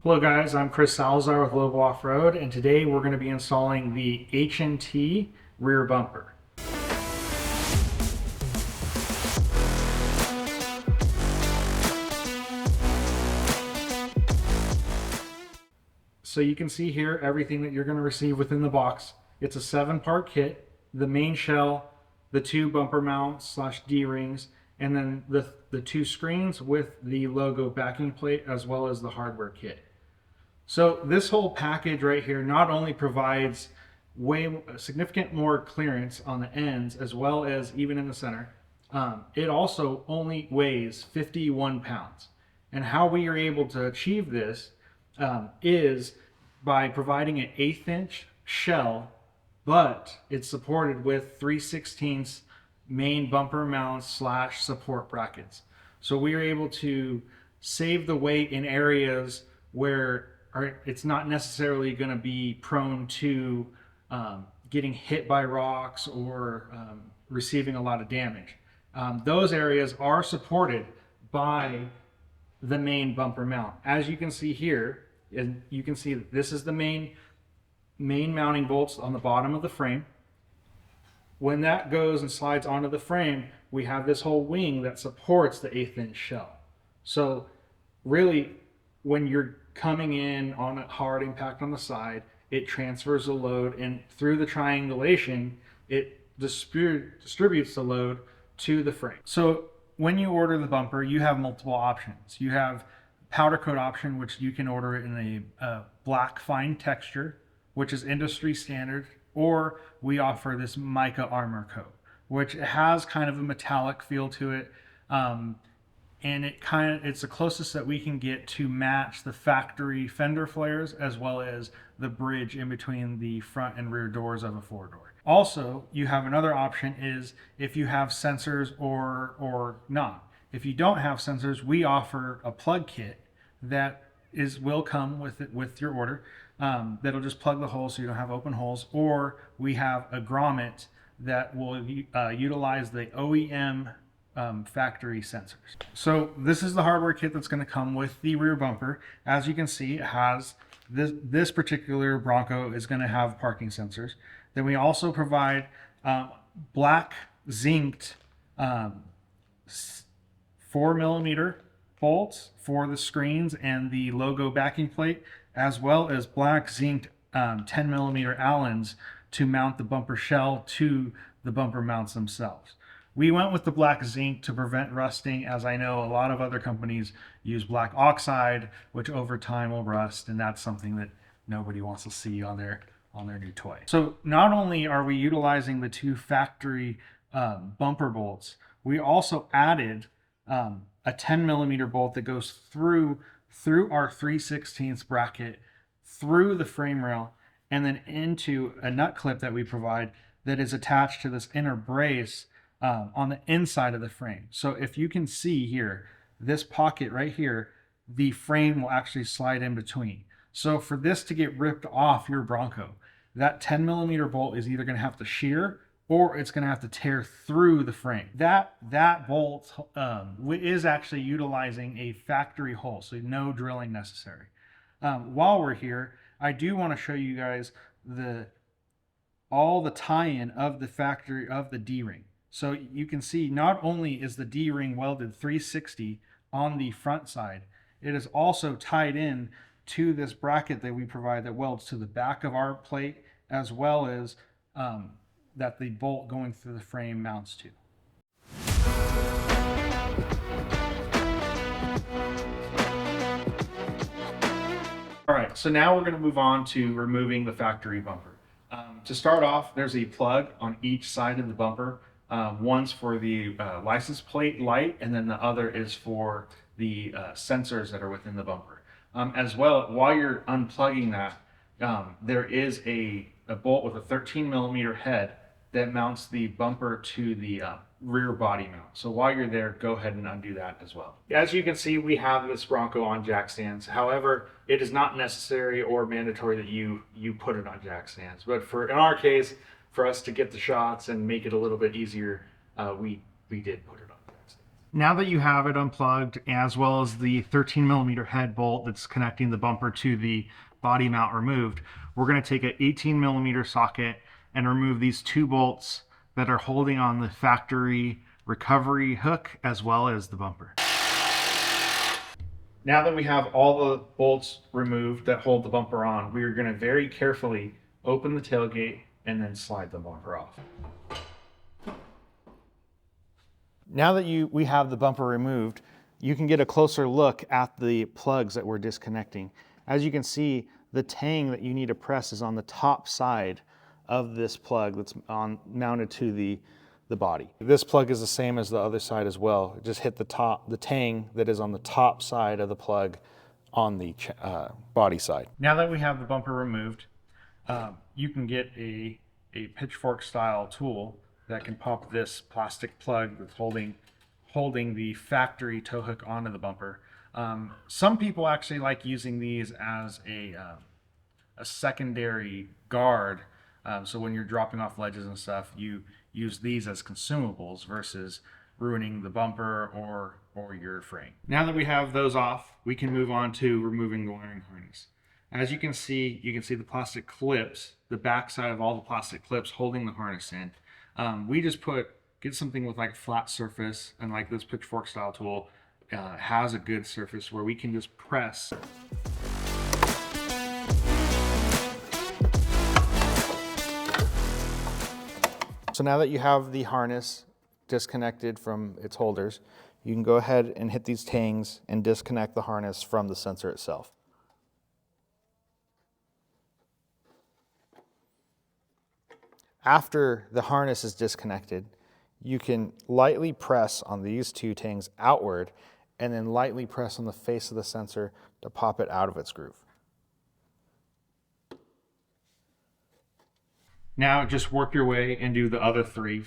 Hello guys, I'm Chris Salazar with Lobo Off-Road, and today we're going to be installing the HNT Rear Bumper. So you can see here everything that you're going to receive within the box. It's a 7-part kit, the main shell, the 2 bumper mounts slash D-rings, and then the 2 screens with the logo backing plate as well as the hardware kit. So this whole package right here not only provides significant more clearance on the ends as well as even in the center, it also only weighs 51 pounds. And how we are able to achieve this is by providing an 1/8 inch shell, but it's supported with 3/16 main bumper mounts slash support brackets. So we are able to save the weight in areas where it's not necessarily going to be prone to getting hit by rocks or receiving a lot of damage. Those areas are supported by the main bumper mount. As you can see here, and you can see that this is the main mounting bolts on the bottom of the frame. When that goes and slides onto the frame, we have this whole wing that supports the 1/8 inch shell. So really, when you're coming in on a hard impact on the side, it transfers the load, and through the triangulation, it distributes the load to the frame. So when you order the bumper, you have multiple options. You have powder coat option, which you can order it in a black fine texture, which is industry standard, or we offer this mica armor coat, which has kind of a metallic feel to it. And it's the closest that we can get to match the factory fender flares as well as the bridge in between the front and rear doors of a 4-door. Also, you have another option is if you have sensors or not. If you don't have sensors, we offer a plug kit that will come with your order. That'll just plug the holes so you don't have open holes, or we have a grommet that will utilize the OEM factory sensors. So this is the hardware kit that's going to come with the rear bumper. As you can see, it has this particular Bronco is going to have parking sensors. Then we also provide black zinced 4mm bolts for the screens and the logo backing plate, as well as black zinced 10mm Allens to mount the bumper shell to the bumper mounts themselves. We went with the black zinc to prevent rusting, as I know a lot of other companies use black oxide, which over time will rust, and that's something that nobody wants to see on their new toy. So not only are we utilizing the 2 factory bumper bolts, we also added a 10mm bolt that goes through our 3/16 bracket, through the frame rail, and then into a nut clip that we provide that is attached to this inner brace on the inside of the frame. So if you can see here, this pocket right here, the frame will actually slide in between. So for this to get ripped off your Bronco, that 10mm bolt is either going to have to shear or it's going to have to tear through the frame. That bolt is actually utilizing a factory hole, so no drilling necessary. While we're here, I do want to show you guys all the tie-in of the factory of the D-ring. So you can see not only is the D-ring welded 360 on the front side, it is also tied in to this bracket that we provide that welds to the back of our plate, as well as that the bolt going through the frame mounts to. All right, so now we're going to move on to removing the factory bumper. To start off, there's a plug on each side of the bumper. One's for the license plate light, and then the other is for the sensors that are within the bumper. As well, while you're unplugging that, there is a bolt with a 13mm head that mounts the bumper to the rear body mount. So while you're there, go ahead and undo that as well. As you can see, we have this Bronco on jack stands. However, it is not necessary or mandatory that you put it on jack stands. But in our case, for us to get the shots and make it a little bit easier, we did put it on jack stands. Now that you have it unplugged, as well as the 13mm head bolt that's connecting the bumper to the body mount removed, we're going to take an 18mm socket and remove these two bolts that are holding on the factory recovery hook as well as the bumper. Now that we have all the bolts removed that hold the bumper on, we are going to very carefully open the tailgate and then slide the bumper off. Now that we have the bumper removed, you can get a closer look at the plugs that we're disconnecting. As you can see, the tang that you need to press is on the top side of this plug that's mounted to the body. This plug is the same as the other side as well. Just hit the tang that is on the top side of the plug on the body side. Now that we have the bumper removed, you can get a pitchfork style tool that can pop this plastic plug that's holding the factory tow hook onto the bumper. Some people actually like using these as a secondary guard. So when you're dropping off ledges and stuff, you use these as consumables versus ruining the bumper or your frame. Now that we have those off, we can move on to removing the wiring harness. As you can see the plastic clips, the back side of all the plastic clips holding the harness in. We just get something with like a flat surface, and like this pitchfork style tool has a good surface where we can just press. So now that you have the harness disconnected from its holders, you can go ahead and hit these tangs and disconnect the harness from the sensor itself. After the harness is disconnected, you can lightly press on these two tangs outward and then lightly press on the face of the sensor to pop it out of its groove. Now just work your way and do the other three,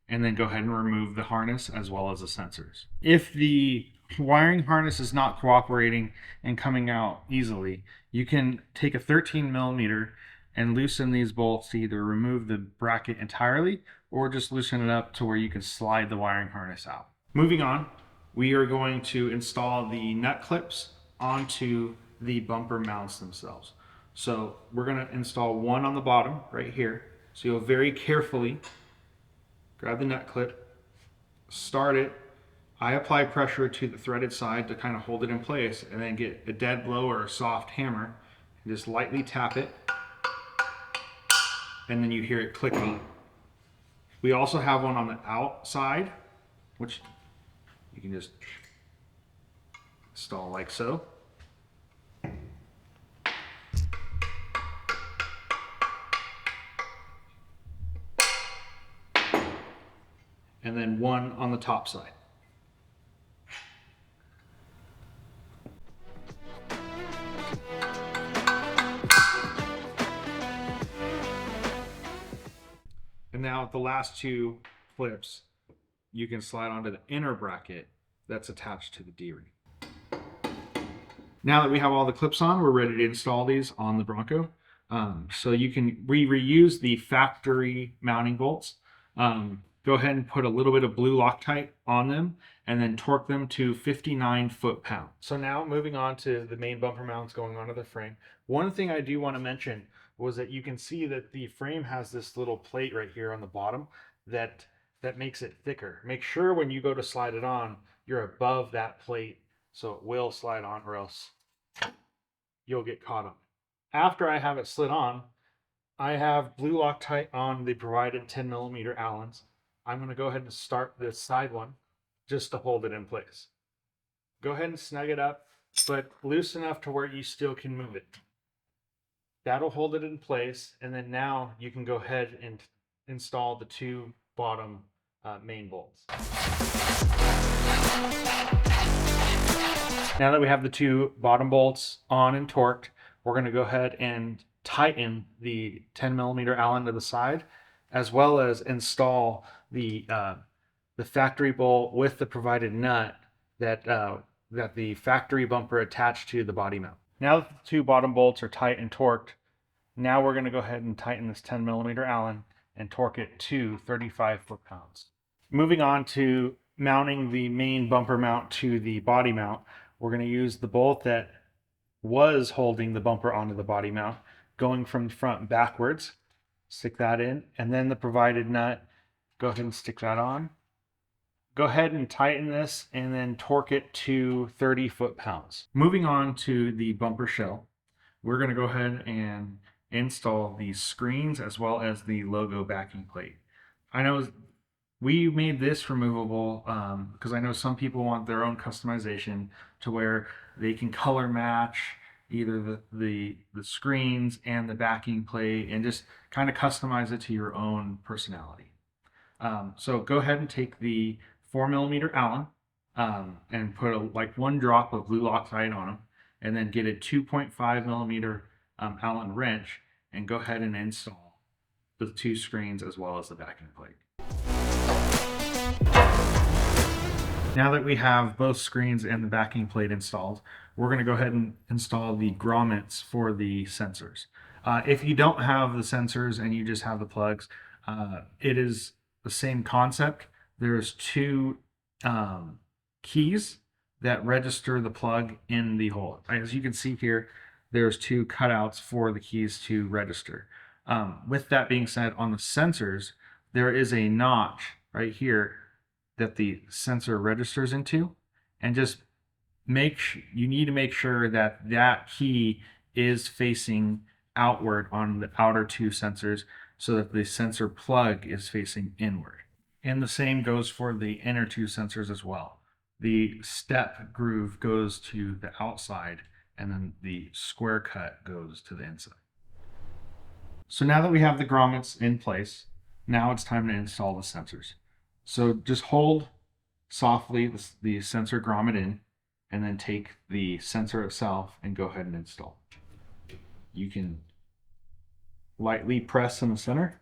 and then go ahead and remove the harness as well as the sensors. If the wiring harness is not cooperating and coming out easily, you can take a 13mm and loosen these bolts to either remove the bracket entirely or just loosen it up to where you can slide the wiring harness out. Moving on, we are going to install the nut clips onto the bumper mounts themselves. So we're going to install one on the bottom right here. So you'll very carefully grab the nut clip, start it. I apply pressure to the threaded side to kind of hold it in place, and then get a dead blow or a soft hammer and just lightly tap it, and then you hear it clicking. We also have one on the outside, which you can just install like so. And then one on the top side. And now the last two clips, you can slide onto the inner bracket that's attached to the D-ring. Now that we have all the clips on, we're ready to install these on the Bronco. So you can reuse the factory mounting bolts. Go ahead and put a little bit of blue Loctite on them and then torque them to 59 foot-pounds. So now moving on to the main bumper mounts going onto the frame. One thing I do want to mention was that you can see that the frame has this little plate right here on the bottom that makes it thicker. Make sure when you go to slide it on, you're above that plate so it will slide on, or else you'll get caught on. After I have it slid on, I have blue Loctite on the provided 10mm Allens. I'm going to go ahead and start this side one just to hold it in place. Go ahead and snug it up, but loose enough to where you still can move it. That'll hold it in place, and then now you can go ahead and install the two bottom main bolts. Now that we have the two bottom bolts on and torqued, we're going to go ahead and tighten the 10mm Allen to the side, as well as install the factory bolt with the provided nut that the factory bumper attached to the body mount. Now that the two bottom bolts are tight and torqued, now we're going to go ahead and tighten this 10mm Allen and torque it to 35 foot-pounds. Moving on to mounting the main bumper mount to the body mount, we're going to use the bolt that was holding the bumper onto the body mount, going from the front backwards. Stick that in, and then the provided nut, go ahead and stick that on. Go ahead and tighten this and then torque it to 30 foot-pounds. Moving on to the bumper shell, we're going to go ahead and install these screens as well as the logo backing plate. I know we made this removable because I know some people want their own customization to where they can color match either the screens and the backing plate and just kind of customize it to your own personality. So go ahead and take the 4mm Allen and put like 1 drop of blue Loctite on them, and then get a 2.5mm Allen wrench and go ahead and install the 2 screens as well as the backing plate. Now that we have both screens and the backing plate installed, we're going to go ahead and install the grommets for the sensors. If you don't have the sensors and you just have the plugs, it is the same concept. There's 2 keys that register the plug in the hole. As you can see here, there's 2 cutouts for the keys to register. With that being said, on the sensors, there is a notch right here that the sensor registers into, and just you need to make sure that that key is facing outward on the outer 2 sensors so that the sensor plug is facing inward. And the same goes for the inner 2 sensors as well. The step groove goes to the outside, and then the square cut goes to the inside. So now that we have the grommets in place, now it's time to install the sensors. So just hold softly the sensor grommet in, and then take the sensor itself and go ahead and install. You can lightly press in the center,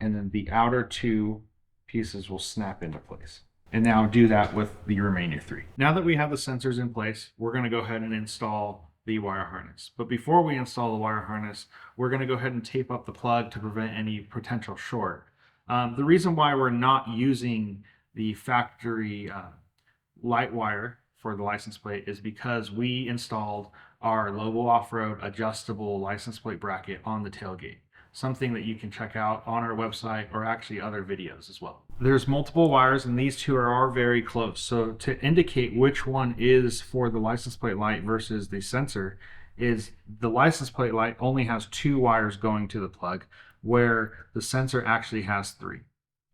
and then the outer 2 pieces will snap into place. And now do that with the remaining 3. Now that we have the sensors in place, we're going to go ahead and install the wire harness. But before we install the wire harness, we're going to go ahead and tape up the plug to prevent any potential short. The reason why we're not using the factory light wire for the license plate is because we installed our Lobo off-road adjustable license plate bracket on the tailgate. Something that you can check out on our website or actually other videos as well. There's multiple wires and these 2 are very close. So to indicate which one is for the license plate light versus the sensor is the license plate light only has 2 wires going to the plug, where the sensor actually has 3.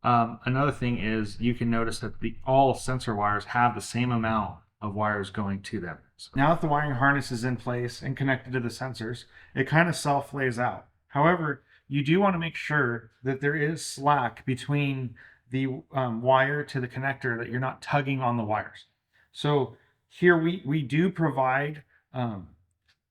Another thing is you can notice that all sensor wires have the same amount of wires going to them. So now that the wiring harness is in place and connected to the sensors, it kind of self-lays out. However, you do want to make sure that there is slack between the wire to the connector, that you're not tugging on the wires. So here we do provide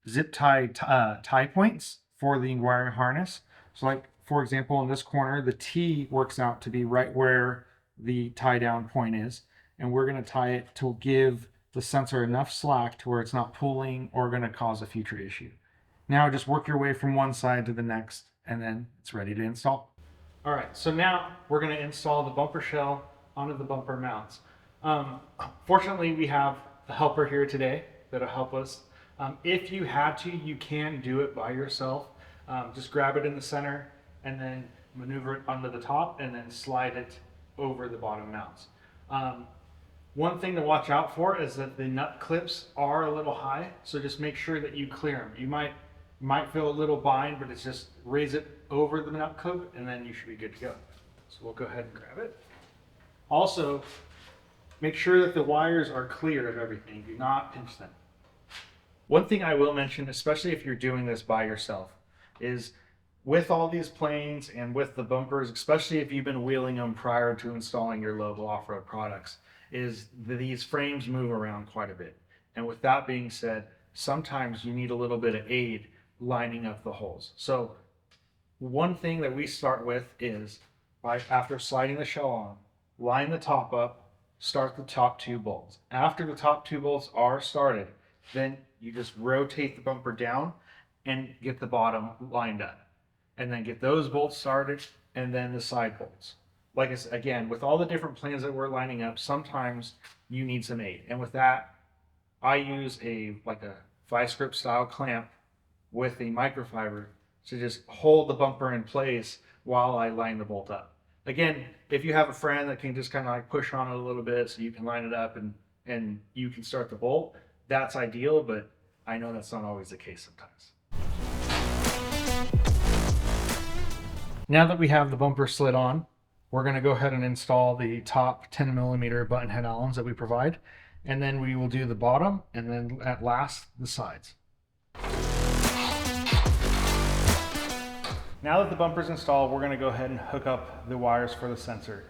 zip tie points for the wiring harness. So like, for example, in this corner, the T works out to be right where the tie down point is. And we're going to tie it to give the sensor enough slack to where it's not pulling or going to cause a future issue. Now just work your way from one side to the next, and then it's ready to install. All right, so now we're going to install the bumper shell onto the bumper mounts. Fortunately, we have a helper here today that'll help us. If you had to, you can do it by yourself. Just grab it in the center and then maneuver it onto the top and then slide it over the bottom mounts. One thing to watch out for is that the nut clips are a little high, so just make sure that you clear them. You might feel a little bind, but it's just raise it over the nut clip and then you should be good to go. So we'll go ahead and grab it. Also, make sure that the wires are clear of everything. Do not pinch them. One thing I will mention, especially if you're doing this by yourself, is with all these planes and with the bumpers, especially if you've been wheeling them prior to installing your Lobo off-road products, is these frames move around quite a bit. And with that being said, sometimes you need a little bit of aid lining up the holes. So one thing that we start with is, after sliding the shell on, line the top up, start the top 2 bolts. After the top 2 bolts are started, then you just rotate the bumper down and get the bottom lined up. And then get those bolts started, and then the side bolts. like I said, again, with all the different plans that we're lining up, sometimes you need some aid. And with that, I use a vice grip style clamp with a microfiber to just hold the bumper in place while I line the bolt up. Again, if you have a friend that can just kind of like push on it a little bit so you can line it up and you can start the bolt, that's ideal, but I know that's not always the case sometimes. Now that we have the bumper slid on, we're going to go ahead and install the top 10mm button head Allens that we provide, and then we will do the bottom, and then at last the sides. Now that the bumper's installed, we're going to go ahead and hook up the wires for the sensor.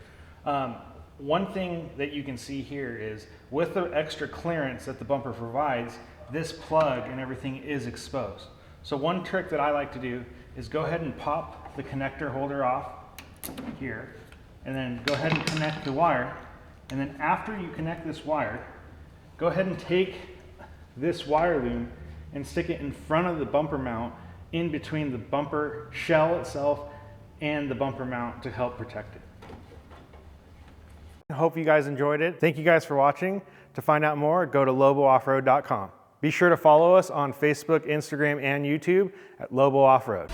One thing that you can see here is with the extra clearance that the bumper provides, this plug and everything is exposed. So one trick that I like to do is go ahead and pop the connector holder off here, and then go ahead and connect the wire. And then after you connect this wire, go ahead and take this wire loom and stick it in front of the bumper mount, in between the bumper shell itself and the bumper mount, to help protect it. I hope you guys enjoyed it. Thank you guys for watching. To find out more, go to lobooffroad.com. Be sure to follow us on Facebook, Instagram, and YouTube at Lobo Off-Road.